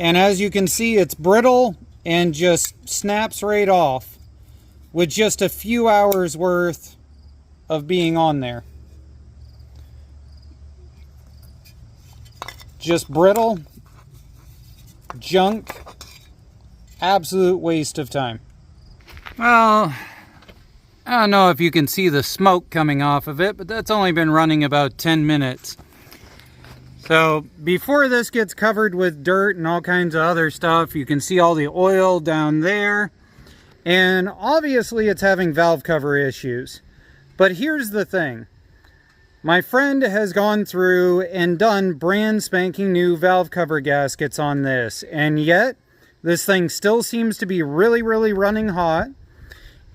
And as you can see, it's brittle and just snaps right off with just a few hours worth of being on there. Just brittle, junk, absolute waste of time. Well, I don't know if you can see the smoke coming off of it, but that's only been running about 10 minutes. So before this gets covered with dirt and all kinds of other stuff, you can see all the oil down there. And obviously it's having valve cover issues. But here's the thing. My friend has gone through and done brand spanking new valve cover gaskets on this. And yet, this thing still seems to be really running hot.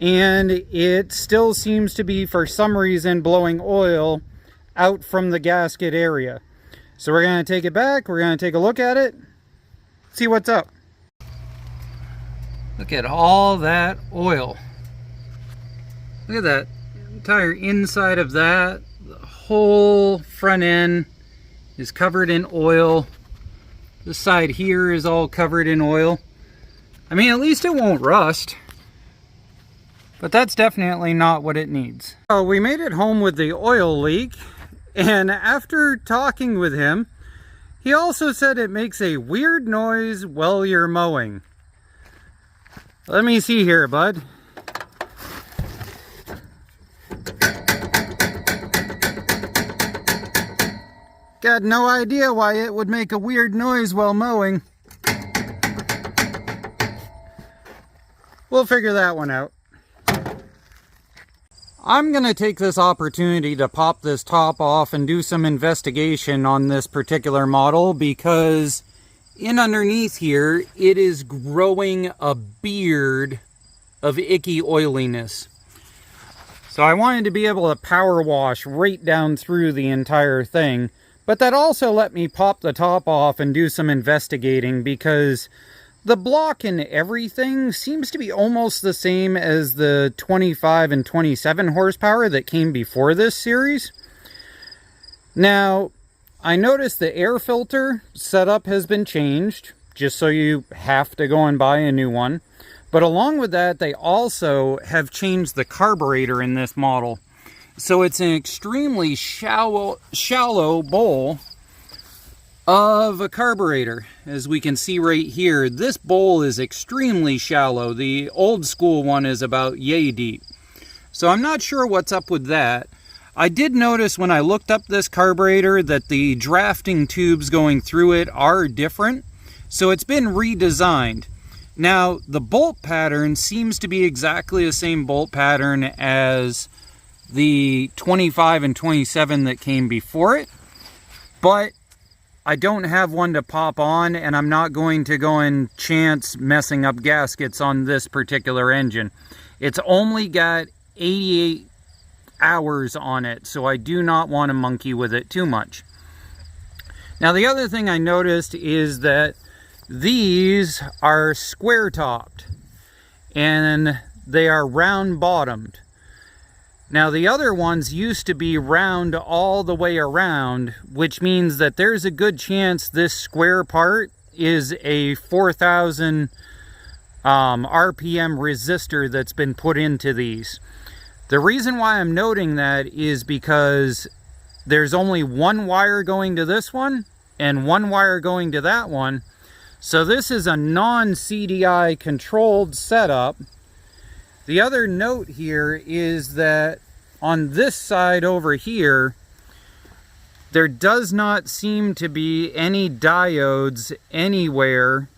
And it still seems to be, for some reason, blowing oil out from the gasket area. So we're going to take it back, we're going to take a look at it, see what's up. Look at all that oil. Look at that entire inside of that. The whole front end is covered in oil. This side here is all covered in oil. I mean, at least it won't rust. But that's definitely not what it needs. So we made it home with the oil leak. And after talking with him, he also said it makes a weird noise while you're mowing. Let me see here, bud. Got no idea why it would make a weird noise while mowing. We'll figure that one out. I'm going to take this opportunity to pop this top off and do some investigation on this particular model, because in underneath here, it is growing a beard of icky oiliness. So I wanted to be able to power wash right down through the entire thing, but that also let me pop the top off and do some investigating, because the block and everything seems to be almost the same as the 25 and 27 horsepower that came before this series. Now, I noticed the air filter setup has been changed, just so you have to go and buy a new one. But along with that, they also have changed the carburetor in this model. So it's an extremely shallow bowl of a carburetor. As we can see right here, this bowl is extremely shallow. The old school one is about yay deep. So I'm not sure what's up with that. I did notice when I looked up this carburetor that the drafting tubes going through it are different. So it's been redesigned. Now, the bolt pattern seems to be exactly the same bolt pattern as the 25 and 27 that came before it. But I don't have one to pop on, and I'm not going to go and chance messing up gaskets on this particular engine. It's only got 88 hours on it, so I do not want to monkey with it too much. Now, the other thing I noticed is that these are square topped and they are round bottomed. Now, the other ones used to be round all the way around, which means that there's a good chance this square part is a 4,000 RPM resistor that's been put into these. The reason why I'm noting that is because there's only one wire going to this one and one wire going to that one. So this is a non-CDI controlled setup. The other note here is that on this side over here, there does not seem to be any diodes anywhere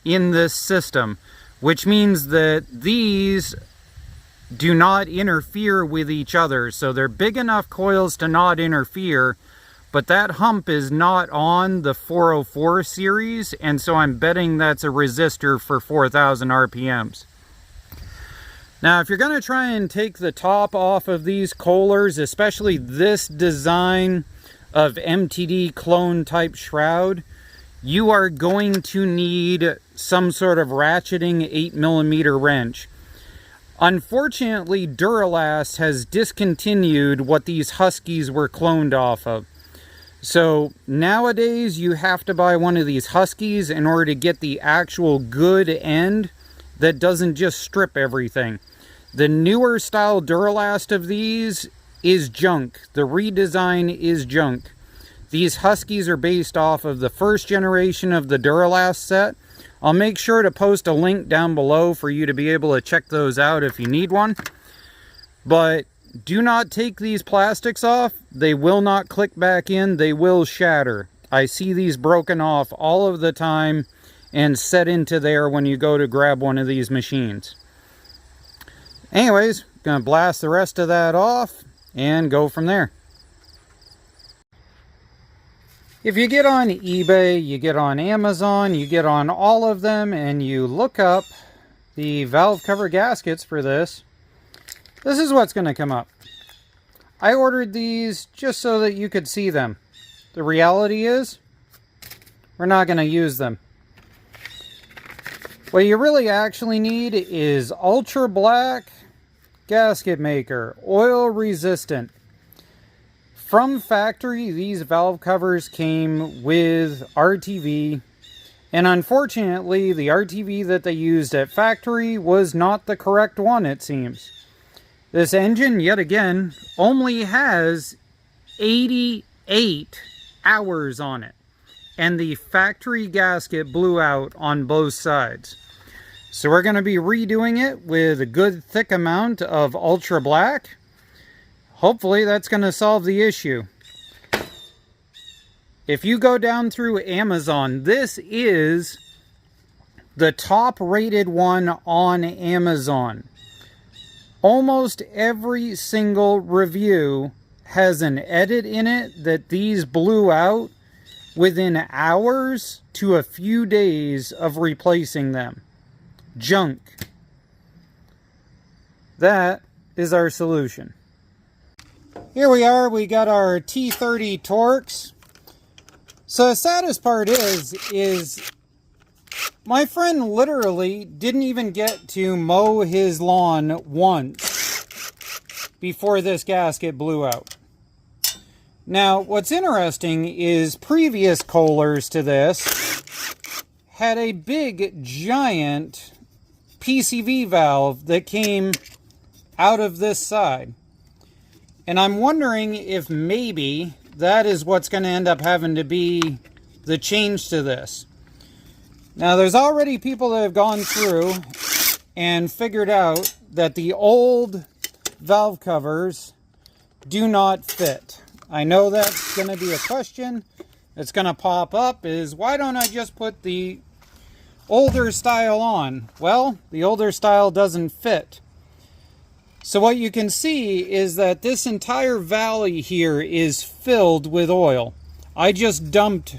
in this system, which means that these do not interfere with each other. So they're big enough coils to not interfere, but that hump is not on the 404 series, and so I'm betting that's a resistor for 4,000 RPMs. Now, if you're going to try and take the top off of these Kohlers, especially this design of MTD clone type shroud, you are going to need some sort of ratcheting 8mm wrench. Unfortunately, Duralast has discontinued what these Huskies were cloned off of. So nowadays you have to buy one of these Huskies in order to get the actual good end that doesn't just strip everything. The newer style Duralast of these is junk. The redesign is junk. These Huskies are based off of the first generation of the Duralast set. I'll make sure to post a link down below for you to be able to check those out if you need one. But do not take these plastics off. They will not click back in. They will shatter. I see these broken off all of the time and set into there when you go to grab one of these machines. Anyways, gonna blast the rest of that off and go from there. If you get on eBay, you get on Amazon, you get on all of them, and you look up the valve cover gaskets for this, this is what's going to come up. I ordered these just so that you could see them. The reality is, we're not going to use them. What you really actually need is ultra black gasket maker, oil resistant. From factory, these valve covers came with RTV, and unfortunately, the RTV that they used at factory was not the correct one, it seems. This engine, yet again, only has 88 hours on it, and the factory gasket blew out on both sides. So we're going to be redoing it with a good thick amount of ultra black. Hopefully that's going to solve the issue. If you go down through Amazon, this is the top rated one on Amazon. Almost every single review has an edit in it that these blew out within hours to a few days of replacing them. Junk. That is our solution. Here we are, we got our T30 Torx. So the saddest part is my friend literally didn't even get to mow his lawn once before this gasket blew out. Now, what's interesting is previous Kohlers to this had a big, giant PCV valve that came out of this side. And I'm wondering if maybe that is what's going to end up having to be the change to this. Now, there's already people that have gone through and figured out that the old valve covers do not fit. I know that's going to be a question that's going to pop up, is why don't I just put the older style on? Well, the older style doesn't fit. So what you can see is that this entire valley here is filled with oil. I just dumped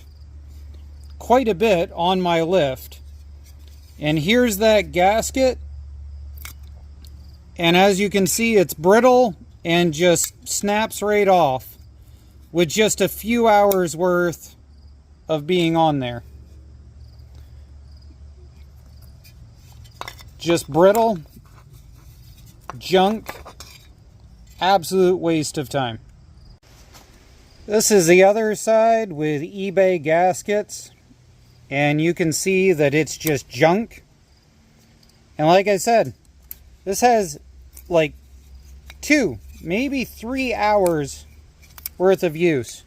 quite a bit on my lift. And here's that gasket. And as you can see, it's brittle and just snaps right off with just a few hours worth of being on there. Just brittle. Junk, absolute waste of time. This is the other side with eBay gaskets, and you can see that it's just junk. And like I said, this has like 2, maybe 3 hours worth of use.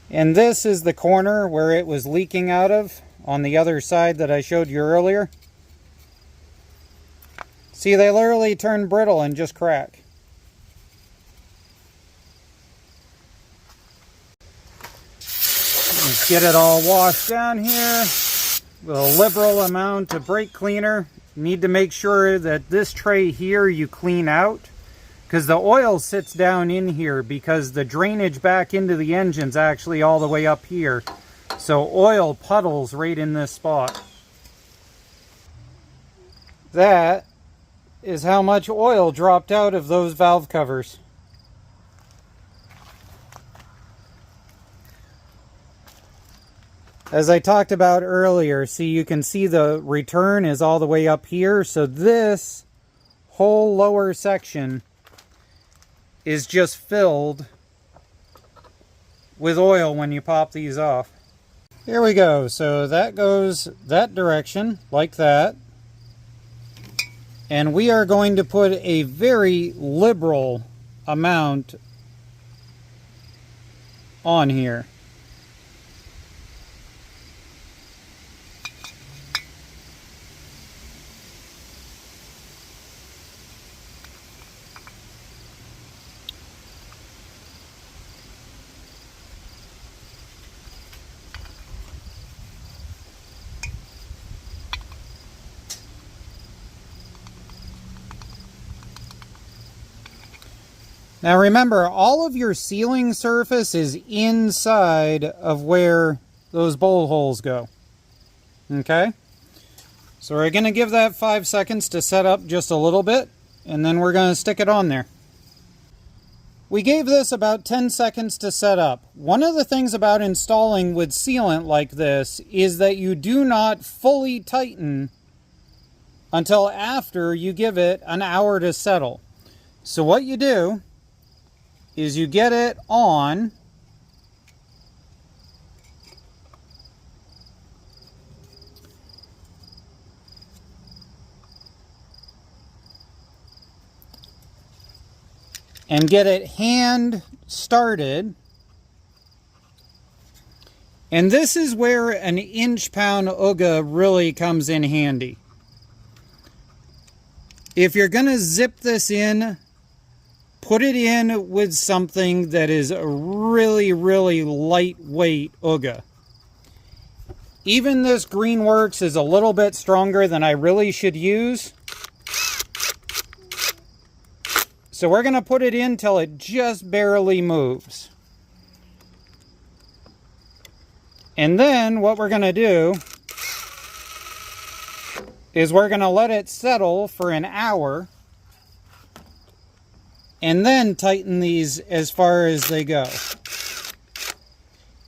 And this is the corner where it was leaking out of on the other side that I showed you earlier. See, they literally turn brittle and just crack. Let's get it all washed down here with a liberal amount of brake cleaner. You need to make sure that this tray here you clean out, because the oil sits down in here because the drainage back into the engine's actually all the way up here. So oil puddles right in this spot. That is how much oil dropped out of those valve covers. As I talked about earlier, see, you can see the return is all the way up here. So this whole lower section is just filled with oil when you pop these off. Here we go. So that goes that direction, like that. And we are going to put a very liberal amount on here. Now remember, all of your sealing surface is inside of where those bowl holes go. Okay? So we're going to give that 5 seconds to set up just a little bit, and then we're going to stick it on there. We gave this about 10 seconds to set up. One of the things about installing with sealant like this is that you do not fully tighten until after you give it an hour to settle. So what you do is you get it on, and get it hand started. And this is where an inch-pound UGA really comes in handy. If you're going to zip this in, put it in with something that is a really, really lightweight UGA. Even this Greenworks is a little bit stronger than I really should use. So we're going to put it in till it just barely moves. And then what we're going to do is we're going to let it settle for an hour. And then tighten these as far as they go.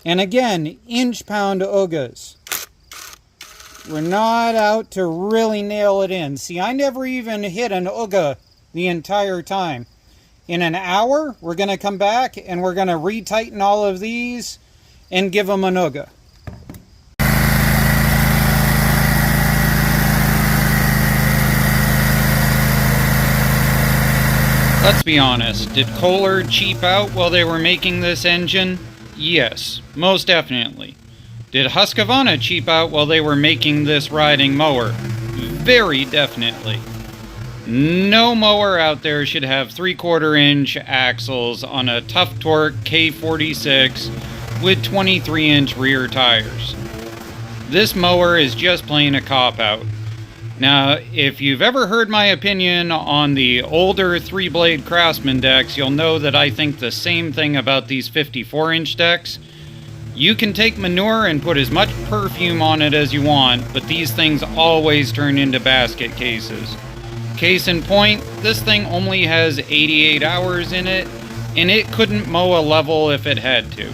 And again, inch-pound UGAs. We're not out to really nail it in. See, I never even hit an UGA the entire time. In an hour, we're going to come back and we're going to retighten all of these and give them an UGA. Let's be honest, did Kohler cheap out while they were making this engine? Yes, most definitely. Did Husqvarna cheap out while they were making this riding mower? Very definitely. No mower out there should have 3/4 inch axles on a tough torque K46 with 23-inch rear tires. This mower is just plain a cop-out. Now, if you've ever heard my opinion on the older 3-blade Craftsman decks, you'll know that I think the same thing about these 54-inch decks. You can take manure and put as much perfume on it as you want, but these things always turn into basket cases. Case in point, this thing only has 88 hours in it, and it couldn't mow a level if it had to.